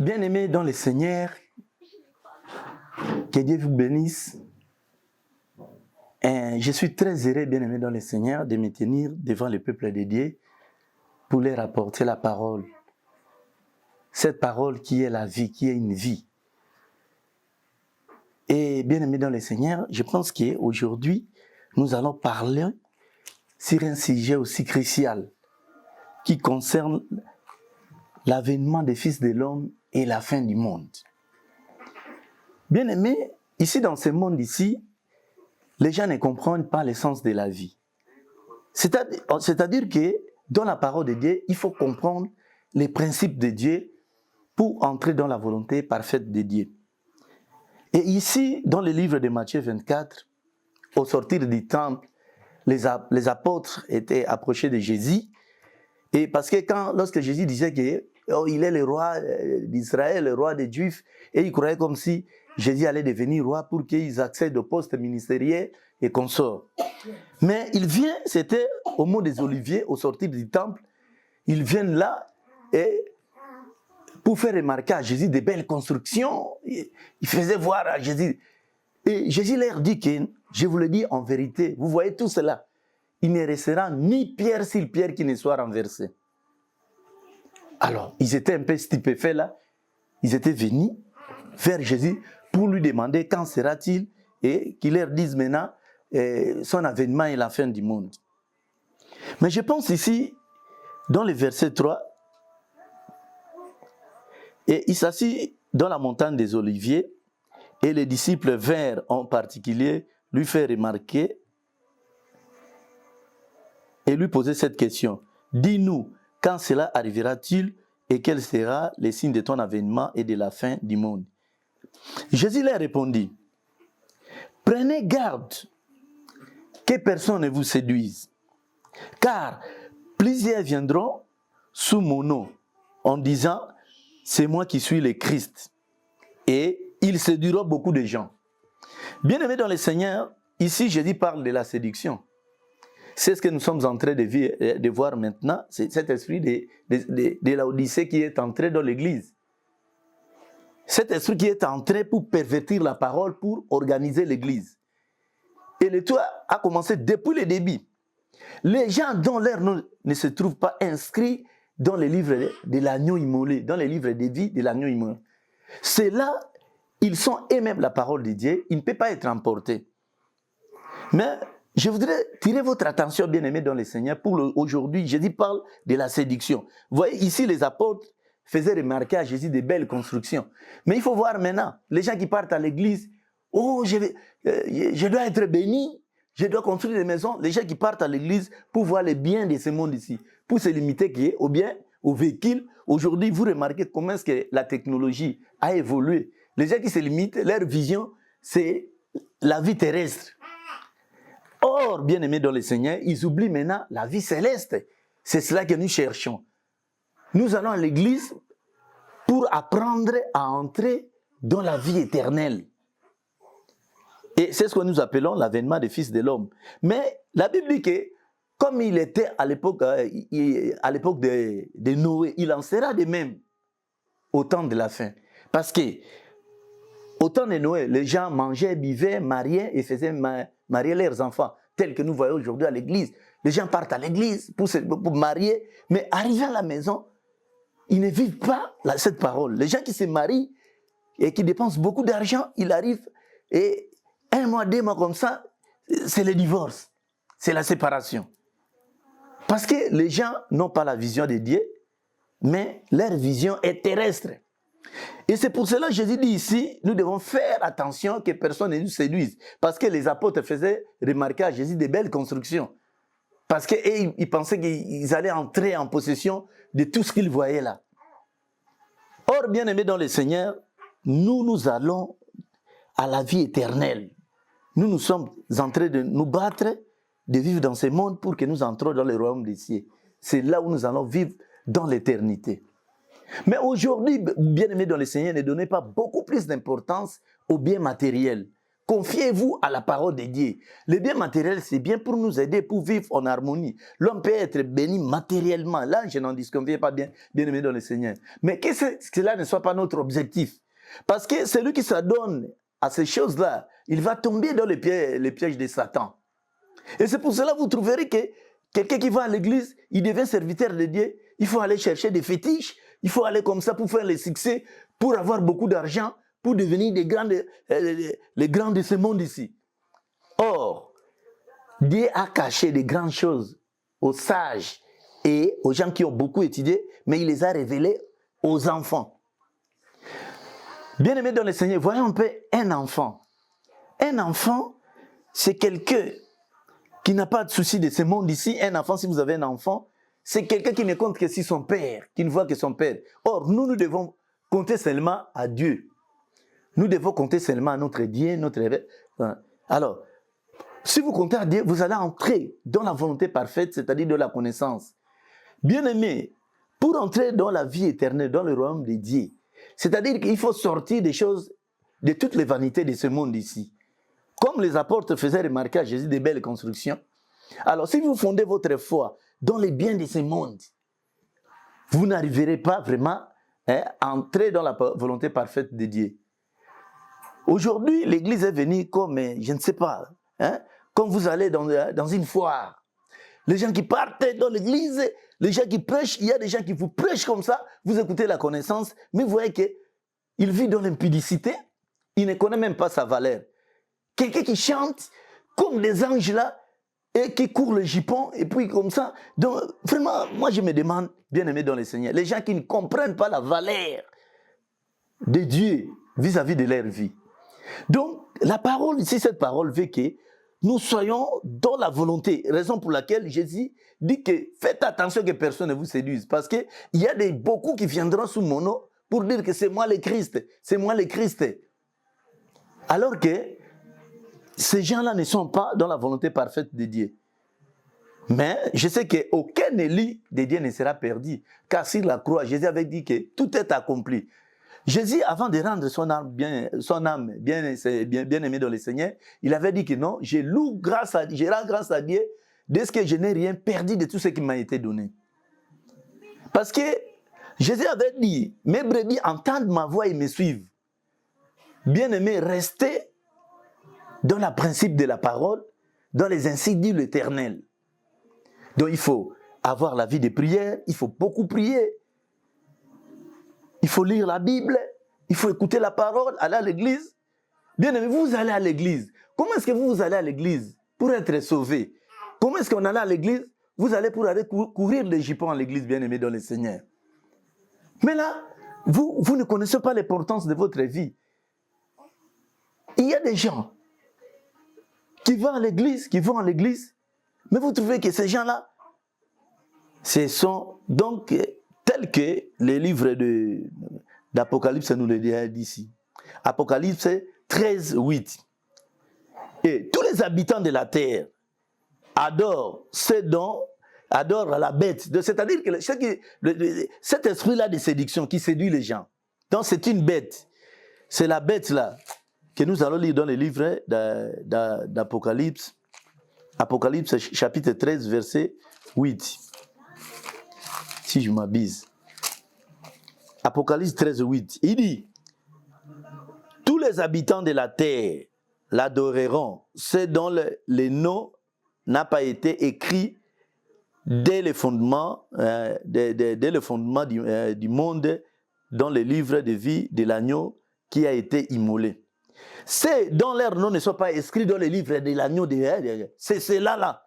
Bien-aimés dans le Seigneur, que Dieu vous bénisse. Je suis très heureux, bien-aimés dans le Seigneur, de me tenir devant le peuple de Dieu pour leur apporter la parole. Cette parole qui est la vie, qui est une vie. Et bien-aimés dans le Seigneur, je pense qu'aujourd'hui, nous allons parler sur un sujet aussi crucial qui concerne l'avènement des fils de l'homme et la fin du monde. Bien-aimés, ici dans ce monde ici, les gens ne comprennent pas l'essence de la vie. C'est-à-dire que dans la parole de Dieu, il faut comprendre les principes de Dieu pour entrer dans la volonté parfaite de Dieu. Et ici, dans le livre de Matthieu 24, au sortir du temple, les apôtres étaient approchés de Jésus. Et parce que lorsque Jésus disait qu'il est le roi d'Israël, le roi des Juifs, et ils croyaient comme si Jésus allait devenir roi pour qu'ils accèdent au poste ministériel et consorts. Mais il vient, c'était au mont des Oliviers, au sortir du temple, ils viennent là et pour faire remarquer à Jésus des belles constructions, il faisait voir à Jésus. Et Jésus leur dit que, je vous le dis en vérité, vous voyez tout cela, il ne restera ni pierre sur pierre qui ne soit renversée. Alors, ils étaient un peu stupéfaits là, ils étaient venus vers Jésus pour lui demander quand sera-t-il et qu'il leur dise maintenant son avènement et la fin du monde. Mais je pense ici, dans le verset 3, et il s'assit dans la montagne des Oliviers et les disciples vinrent en particulier lui faire remarquer et lui poser cette question. Dis-nous, quand cela arrivera-t-il et quel sera le signe de ton avènement et de la fin du monde? Jésus leur répondit, prenez garde que personne ne vous séduise, car plusieurs viendront sous mon nom en disant, c'est moi qui suis le Christ, et ils séduiront beaucoup de gens. Bien-aimés dans le Seigneur, ici Jésus parle de la séduction. C'est ce que nous sommes en train de voir maintenant, c'est cet esprit de l'Odyssée qui est entré dans l'Église. Cet esprit qui est entré pour pervertir la parole, pour organiser l'Église. Et le tout a commencé depuis le début. Les gens dont leur nom ne se trouvent pas inscrits dans les livres de l'agneau immolé, dans les livres de vie de l'agneau immolé. C'est-là, ils sont eux-mêmes la parole de Dieu, ils ne peuvent pas être emportés. Mais je voudrais tirer votre attention, bien-aimés dans le Seigneur, pour aujourd'hui. Jésus parle de la séduction. Vous voyez, ici, les apôtres faisaient remarquer à Jésus des belles constructions. Mais il faut voir maintenant, les gens qui partent à l'église, oh, je dois être béni, je dois construire des maisons. Les gens qui partent à l'église pour voir les biens de ce monde ici, pour se limiter au bien, au véhicule. Aujourd'hui, vous remarquez comment est-ce que la technologie a évolué. Les gens qui se limitent, leur vision, c'est la vie terrestre. Or, bien-aimés dans le Seigneur, ils oublient maintenant la vie céleste. C'est cela que nous cherchons. Nous allons à l'église pour apprendre à entrer dans la vie éternelle. Et c'est ce que nous appelons l'avènement des fils de l'homme. Mais la Bible dit que, comme il était à l'époque de Noé, il en sera de même au temps de la fin. Parce que, au temps de Noé, les gens mangeaient, buvaient, mariaient et faisaient marier leurs enfants, tels que nous voyons aujourd'hui à l'église. Les gens partent à l'église pour marier, mais arrivés à la maison, ils ne vivent pas cette parole. Les gens qui se marient et qui dépensent beaucoup d'argent, ils arrivent et 1 mois, 2 mois comme ça, c'est le divorce, c'est la séparation. Parce que les gens n'ont pas la vision de Dieu, mais leur vision est terrestre. Et c'est pour cela que Jésus dit ici, nous devons faire attention que personne ne nous séduise. Parce que les apôtres faisaient remarquer à Jésus des belles constructions. Parce qu'ils pensaient qu'ils allaient entrer en possession de tout ce qu'ils voyaient là. Or, bien-aimés dans le Seigneur, nous allons à la vie éternelle. Nous sommes en train de nous battre, de vivre dans ce monde pour que nous entrions dans le royaume des cieux. C'est là où nous allons vivre dans l'éternité. Mais aujourd'hui, bien-aimés dans le Seigneur, ne donnez pas beaucoup plus d'importance aux biens matériels. Confiez-vous à la parole de Dieu. Les biens matériels, c'est bien pour nous aider, pour vivre en harmonie. L'homme peut être béni matériellement. Là, je n'en disconviens pas bien aimé dans le Seigneur. Mais que cela ne soit pas notre objectif. Parce que celui qui s'adonne à ces choses-là, il va tomber dans les pièges de Satan. Et c'est pour cela que vous trouverez que quelqu'un qui va à l'église, il devient serviteur de Dieu. Il faut aller chercher des fétiches. Il faut aller comme ça pour faire les succès, pour avoir beaucoup d'argent, pour devenir les grands de ce monde ici. Or, Dieu a caché des grandes choses aux sages et aux gens qui ont beaucoup étudié, mais il les a révélées aux enfants. Bien-aimés dans le Seigneur, voyons un peu un enfant. Un enfant, c'est quelqu'un qui n'a pas de souci de ce monde ici. Un enfant, si vous avez un enfant, c'est quelqu'un qui ne compte que sur son père, qui ne voit que son père. Or, nous devons compter seulement à Dieu. Nous devons compter seulement à notre Dieu, notre... Alors, si vous comptez à Dieu, vous allez entrer dans la volonté parfaite, c'est-à-dire dans la connaissance. Bien-aimé, pour entrer dans la vie éternelle, dans le royaume de Dieu, c'est-à-dire qu'il faut sortir des choses, de toutes les vanités de ce monde ici. Comme les apôtres faisaient remarquer à Jésus des belles constructions. Alors, si vous fondez votre foi dans les biens de ce monde, vous n'arriverez pas vraiment à entrer dans la volonté parfaite de Dieu. Aujourd'hui, l'église est venue comme, je ne sais pas, comme vous allez dans une foire. Les gens qui partent dans l'église, les gens qui prêchent, il y a des gens qui vous prêchent comme ça, vous écoutez la connaissance, mais vous voyez qu'il vit dans l'impudicité, il ne connaît même pas sa valeur. Quelqu'un qui chante comme des anges là, et qui court le jupon, et puis comme ça. Donc, vraiment, moi je me demande, bien aimé dans le Seigneur, les gens qui ne comprennent pas la valeur de Dieu vis-à-vis de leur vie. Donc, la parole ici, cette parole veut que nous soyons dans la volonté. Raison pour laquelle Jésus dit que faites attention que personne ne vous séduise. Parce qu'il y a beaucoup qui viendront sous mon nom pour dire que c'est moi le Christ. C'est moi le Christ. Alors que ces gens-là ne sont pas dans la volonté parfaite de Dieu. Mais je sais qu'aucun élu de Dieu ne sera perdu. Car sur la croix, Jésus avait dit que tout est accompli. Jésus, avant de rendre son âme bien aimée dans le Seigneur, il avait dit que non, je rends grâce à Dieu de ce que je n'ai rien perdu de tout ce qui m'a été donné. Parce que Jésus avait dit, mes brebis entendent ma voix et me suivent. Bien-aimés, restez dans le principe de la parole, dans les insignes de l'Éternel. Donc il faut avoir la vie de prière, il faut beaucoup prier. Il faut lire la Bible, il faut écouter la parole, aller à l'église. Bien aimé, vous allez à l'église. Comment est-ce que vous allez à l'église pour être sauvé? Comment est-ce qu'on allait à l'église? Vous allez pour aller courir les jupons à l'église, bien aimé dans le Seigneur. Mais là, vous ne connaissez pas l'importance de votre vie. Il y a des gens qui vont à l'église, mais vous trouvez que ces gens-là, ce sont donc tels que les livres d'Apocalypse nous le disent ici. Apocalypse 13, 8. Et tous les habitants de la terre adorent la bête. C'est-à-dire que cet esprit-là de séduction qui séduit les gens. Donc c'est une bête. C'est la bête-là que nous allons lire dans les livres d'Apocalypse. Apocalypse chapitre 13, verset 8. Si je m'abuse. Apocalypse 13, 8. Il dit, tous les habitants de la terre l'adoreront, ceux dont le nom n'a pas été écrit dès le fondement, du monde dans le livre de vie de l'agneau qui a été immolé. Ceux dont leurs noms ne sont pas inscrits dans le livre de l'agneau, c'est ceux-là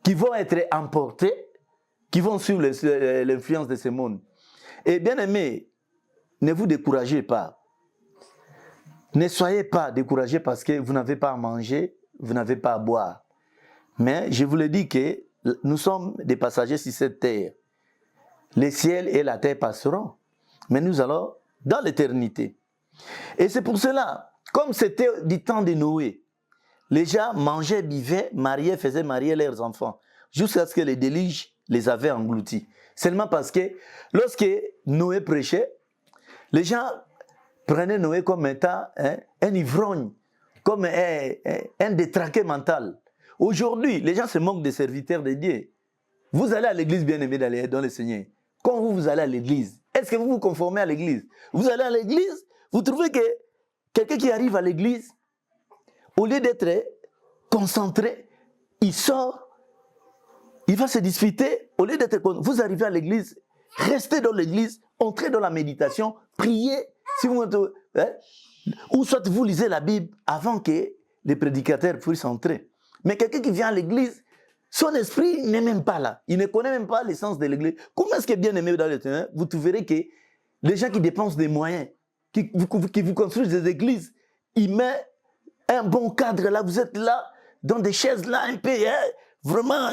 qui vont être emportés, qui vont suivre l'influence de ce monde. Et bien aimés, ne vous découragez pas. Ne soyez pas découragés parce que vous n'avez pas à manger, vous n'avez pas à boire. Mais je vous le dis que nous sommes des passagers sur cette terre. Les ciels et la terre passeront, mais nous allons dans l'éternité. Et c'est pour cela, comme c'était du temps de Noé, les gens mangeaient, buvaient, faisaient marier leurs enfants, jusqu'à ce que les déluge les avaient engloutis. Seulement parce que lorsque Noé prêchait, les gens prenaient Noé comme étant un ivrogne. comme un détraqué mental. Aujourd'hui, les gens se moquent des serviteurs de Dieu. Vous allez à l'église, bien-aimé, dans le Seigneur. Quand vous allez à l'église, est-ce que vous vous conformez à l'église? Vous allez à l'église, vous trouvez que quelqu'un qui arrive à l'église, au lieu d'être concentré, il sort, il va se disputer. Au lieu d'être concentré, vous arrivez à l'église, restez dans l'église, entrez dans la méditation, priez, si vous, ou soit vous lisez la Bible avant que les prédicateurs puissent entrer. Mais quelqu'un qui vient à l'église, son esprit n'est même pas là. Il ne connaît même pas l'essence de l'église. Comment est-ce que bien aimé dans le terrain, vous trouverez que les gens qui dépensent des moyens, qui vous construisent des églises, ils mettent un bon cadre là, vous êtes là, dans des chaises là, un peu, vraiment,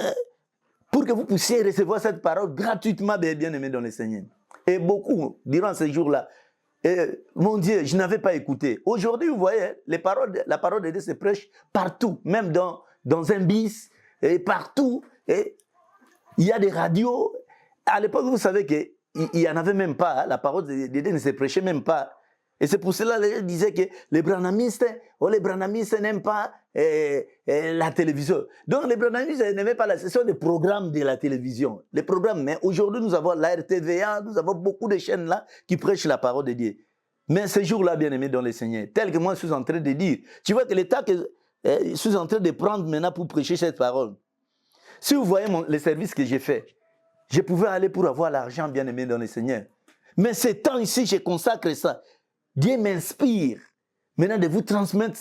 pour que vous puissiez recevoir cette parole gratuitement, bien aimé dans le Seigneur. Et beaucoup, durant ces jours-là, mon Dieu, je n'avais pas écouté. Aujourd'hui, vous voyez, la parole de Dieu se prêche partout, même dans un bis, et partout. Et il y a des radios. À l'époque, vous savez qu'il n'y en avait même pas. Hein, la parole de Dieu ne se prêchait même pas. Et c'est pour cela que les gens disaient que les branhamistes n'aiment pas la télévision. Donc les branhamistes n'aimaient pas la session des programmes de la télévision. Les programmes, mais aujourd'hui nous avons la RTVA, nous avons beaucoup de chaînes là qui prêchent la parole de Dieu. Mais ces jours-là, bien aimés dans le Seigneur, tel que moi je suis en train de dire, tu vois que l'état que je suis en train de prendre maintenant pour prêcher cette parole. Si vous voyez les services que j'ai fait, je pouvais aller pour avoir l'argent, bien aimé dans le Seigneur. Mais ce temps ici, je consacre ça. Dieu m'inspire maintenant de vous transmettre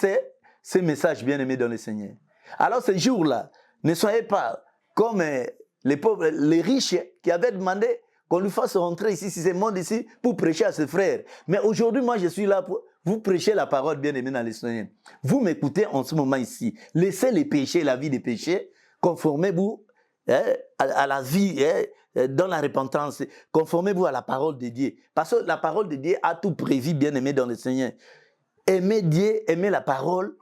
ces messages bien-aimés dans le Seigneur. Alors ces jours-là, ne soyez pas comme les pauvres, les riches qui avaient demandé qu'on lui fasse rentrer ici, si ce monde ici, pour prêcher à ses frères. Mais aujourd'hui, moi, je suis là pour vous prêcher la parole bien-aimée dans le Seigneur. Vous m'écoutez en ce moment ici. Laissez les péchés, la vie des péchés, conformez-vous à la vie, dans la repentance, conformez-vous à la parole de Dieu. Parce que la parole de Dieu a tout prévu, bien-aimé dans le Seigneur. Aimez Dieu, aimez la parole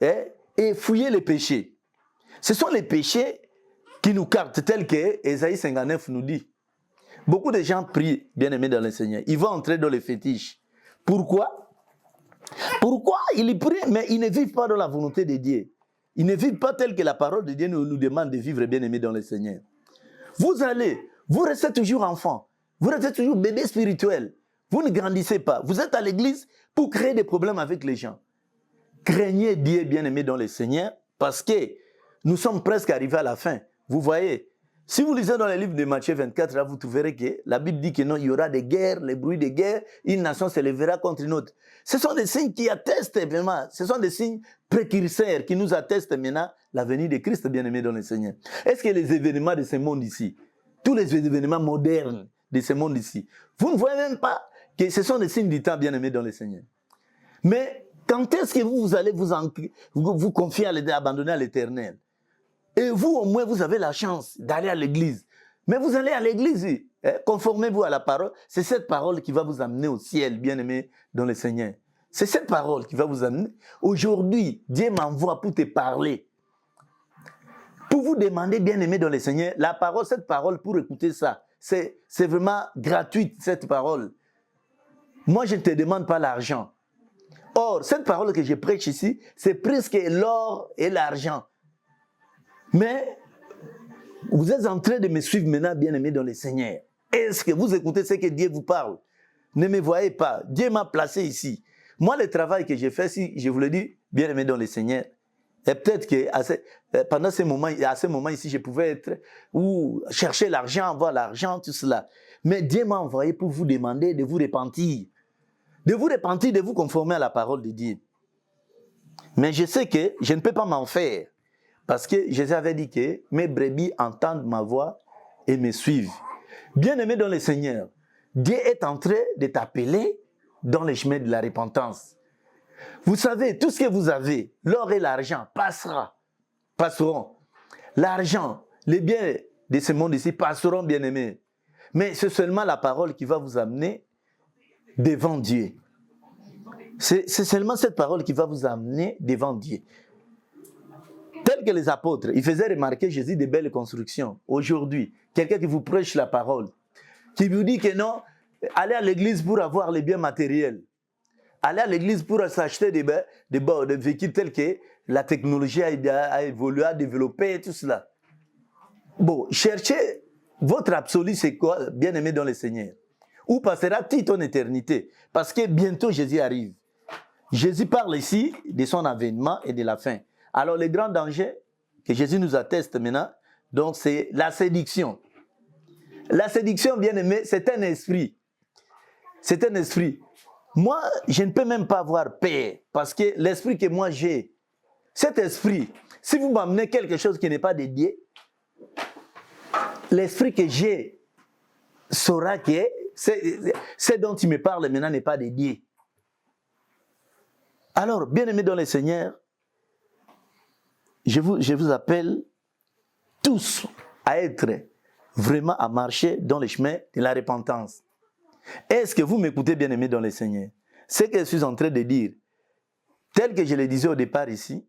et fouillez les péchés. Ce sont les péchés qui nous captent, tels que Ésaïe 59 nous dit. Beaucoup de gens prient, bien-aimés dans le Seigneur. Ils vont entrer dans les fétiches. Pourquoi? Pourquoi ils prient, mais ils ne vivent pas dans la volonté de Dieu. Ils ne vivent pas tel que la parole de Dieu nous demande de vivre, bien-aimés dans le Seigneur. Vous restez toujours enfant, vous restez toujours bébé spirituel, vous ne grandissez pas, vous êtes à l'église pour créer des problèmes avec les gens. Craignez Dieu, bien-aimé dans le Seigneur, parce que nous sommes presque arrivés à la fin. Vous voyez, si vous lisez dans le livre de Matthieu 24, là, vous trouverez que la Bible dit que non, il y aura des guerres, les bruits de guerre, une nation se lèvera contre une autre. Ce sont des signes qui attestent vraiment, ce sont des signes précurseurs qui nous attestent maintenant la venue de Christ, bien-aimé dans le Seigneur. Est-ce que les événements de ce monde ici, tous les événements modernes de ce monde ici, vous ne voyez même pas que ce sont des signes du temps, bien-aimé dans le Seigneur. Mais quand est-ce que vous allez vous confier abandonner à l'Éternel? Et vous, au moins, vous avez la chance d'aller à l'église. Mais vous allez à l'église, conformez-vous à la parole. C'est cette parole qui va vous amener au ciel, bien-aimé dans le Seigneur. C'est cette parole qui va vous amener. Aujourd'hui, Dieu m'envoie pour te parler. Pour vous demander, bien-aimé dans le Seigneur, la parole, cette parole, pour écouter ça, c'est vraiment gratuit, cette parole. Moi, je ne te demande pas l'argent. Or, cette parole que je prêche ici, c'est presque l'or et l'argent. Mais vous êtes en train de me suivre maintenant, bien-aimé dans le Seigneur. Est-ce que vous écoutez ce que Dieu vous parle? Ne me voyez pas. Dieu m'a placé ici. Moi, le travail que j'ai fait, si je vous le dis, bien-aimé dans le Seigneur, et peut-être que pendant ce moment, à ce moment ici, je pouvais être ou chercher l'argent, avoir l'argent, tout cela. Mais Dieu m'a envoyé pour vous demander de vous repentir. De vous repentir, de vous conformer à la parole de Dieu. Mais je sais que je ne peux pas m'en faire. Parce que Jésus avait dit que mes brebis entendent ma voix et me suivent. Bien-aimé dans le Seigneur, Dieu est en train de t'appeler dans les chemins de la repentance. Vous savez, tout ce que vous avez, l'or et l'argent, passeront. L'argent, les biens de ce monde ici passeront, bien-aimés. Mais c'est seulement la parole qui va vous amener devant Dieu. C'est seulement cette parole qui va vous amener devant Dieu. Tel que les apôtres, ils faisaient remarquer Jésus de belles constructions. Aujourd'hui, quelqu'un qui vous prêche la parole, qui vous dit que non, allez à l'église pour avoir les biens matériels. aller à l'église pour s'acheter des véhicules tels que la technologie a évolué, a développé, tout cela. Bon, cherchez votre absolu, c'est quoi, bien-aimé dans le Seigneur? Où passera-t-il ton éternité? Parce que bientôt Jésus arrive. Jésus parle ici de son avènement et de la fin. Alors, le grand danger que Jésus nous atteste maintenant, donc c'est la séduction. La séduction, bien-aimé, c'est un esprit. C'est un esprit. Moi, je ne peux même pas avoir paix parce que l'esprit que moi j'ai, cet esprit, si vous m'amenez quelque chose qui n'est pas dédié, l'esprit que j'ai saura que ce dont il me parle maintenant n'est pas dédié. Alors, bien-aimés dans le Seigneur, je vous appelle tous à être vraiment à marcher dans le chemin de la repentance. Est-ce que vous m'écoutez, bien-aimés dans le Seigneur? Ce que je suis en train de dire, tel que je le disais au départ ici,